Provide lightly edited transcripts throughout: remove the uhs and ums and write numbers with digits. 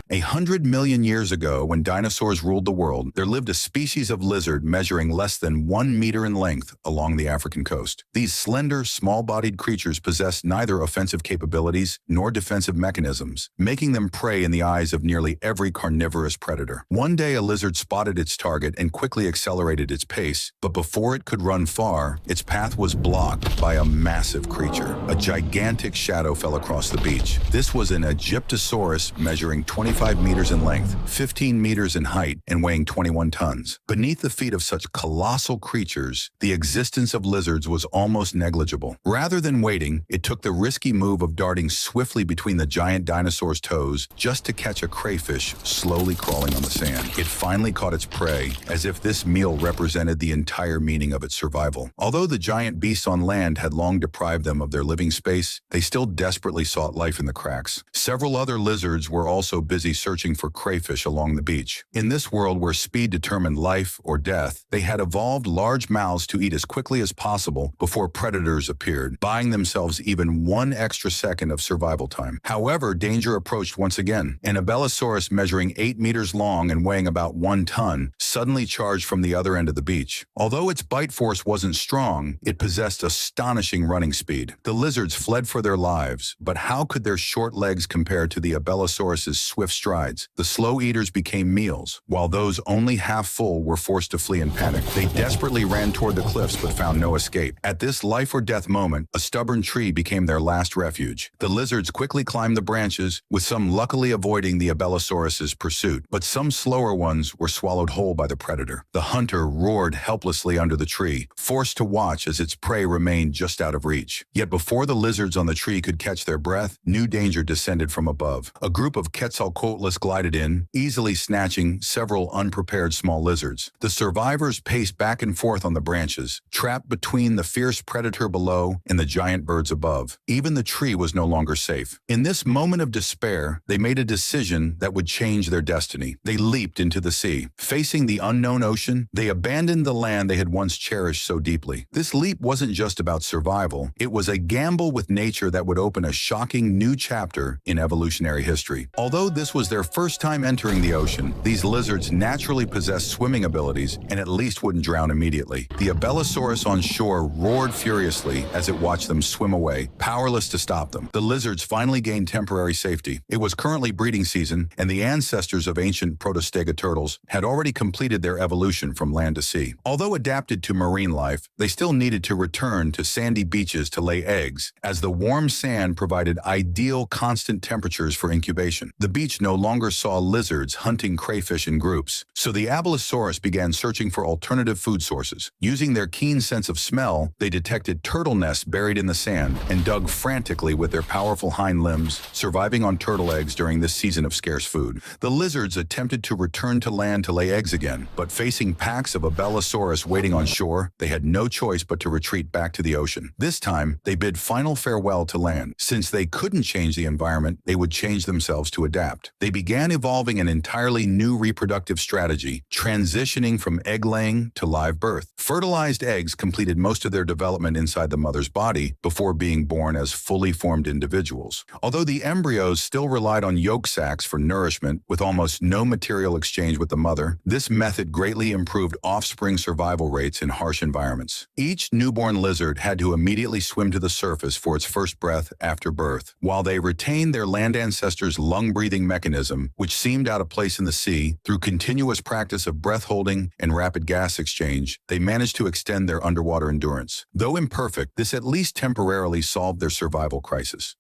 100 million years ago, when dinosaurs ruled the world, there lived a species of lizard measuring less than 1 meter in length along the African coast. These slender, small-bodied creatures possessed neither offensive capabilities nor defensive mechanisms, making them prey in the eyes of nearly every carnivorous predator. One day, a lizard spotted its target and quickly accelerated its pace, but before it could run far, its path was blocked by a massive creature. A gigantic shadow fell across the beach. This was an Egyptosaurus measuring 25 meters in length, 15 meters in height, and weighing 21 tons. Beneath the feet of such colossal creatures, the existence of lizards was almost negligible. Rather than waiting, it took the risky move of darting swiftly between the giant dinosaur's toes just to catch a crayfish slowly crawling on the sand. It finally caught its prey, as if this meal represented the entire meaning of its survival. Although the giant beasts on land had long deprived them of their living space, they still desperately sought life in the cracks. Several other lizards were also busy searching for crayfish along the beach. In this world where speed determined life or death, they had evolved large mouths to eat as quickly as possible before predators appeared, buying themselves even one extra second of survival time. However, danger approached once again. An Abelisaurus measuring 8 meters long and weighing about 1 ton suddenly charged from the other end of the beach. Although its bite force wasn't strong, it possessed astonishing running speed. The lizards fled for their lives, but how could their short legs compare to the Abelisaurus's swift strides? The slow eaters became meals, while those only half full were forced to flee in panic. They desperately ran toward the cliffs but found no escape. At this life-or-death moment, a stubborn tree became their last refuge. The lizards quickly climbed the branches, with some luckily avoiding the Abelisaurus's pursuit, but some slower ones were swallowed whole by the predator. The hunter roared helplessly under the tree, forced to watch as its prey remained just out of reach. Yet before the lizards on the tree could catch their breath, new danger descended from above. A group of Quetzalcoatlus glided in, easily snatching several unprepared small lizards. The survivors paced back and forth on the branches, trapped between the fierce predator below and the giant birds above. Even the tree was no longer safe. In this moment of despair, they made a decision that would change their destiny. They leaped into the sea. Facing the unknown ocean, they abandoned the land they had once cherished so deeply. This leap wasn't just about survival. It was a gamble with nature that would open a shocking new chapter in evolutionary history. Although this was their first time entering the ocean, these lizards naturally possessed swimming abilities and at least wouldn't drown immediately. The Abelisaurus on shore roared furiously as it watched them swim away, powerless to stop them. The lizards finally gained temporary safety. It was currently breeding season, and the ancestors of ancient protostega turtles had already completed their evolution from land to sea. Although adapted to marine life, they still needed to return to sandy beaches to lay eggs, as the warm sand provided ideal constant temperatures for incubation. The beach no longer saw lizards hunting crayfish in groups, so the Abelisaurus began searching for alternative food sources. Using their keen sense of smell, they detected turtle nests buried in the sand and dug frantically with their powerful hind limbs, surviving on turtle eggs during this season of scarce food. The lizards attempted to return to land to lay eggs again, but facing packs of Abelisaurus waiting on shore, they had no choice but to retreat back to the ocean. This time, they bid final farewell to land. Since they couldn't change the environment, they would change themselves to adapt. They began evolving an entirely new reproductive strategy, transitioning from egg-laying to live birth. Fertilized eggs completed most of their development inside the mother's body before being born as fully formed individuals. Although the embryos still relied on yolk sacs for nourishment with almost no material exchange with the mother, this method greatly improved offspring survival rates in harsh environments. Each newborn lizard had to immediately swim to the surface for its first breath after birth. While they retained their land ancestors' lung-breathing mechanism, which seemed out of place in the sea, through continuous practice of breath holding and rapid gas exchange, they managed to extend their underwater endurance. Though imperfect, this at least temporarily solved their survival crisis.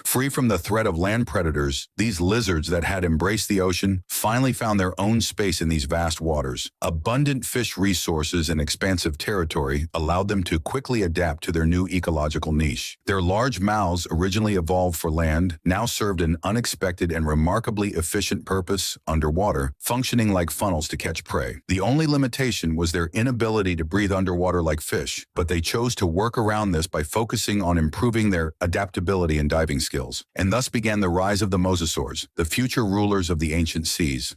Free from the threat of land predators, these lizards that had embraced the ocean finally found their own space in these vast waters. Abundant fish resources and expansive territory allowed them to quickly adapt to their new ecological niche. Their large mouths, originally evolved for land, now served an unexpected and remarkably efficient purpose underwater, functioning like funnels to catch prey. The only limitation was their inability to breathe underwater like fish, but they chose to work around this by focusing on improving their adaptability and diving skills. And thus began the rise of the mosasaurs, the future rulers of the ancient seas.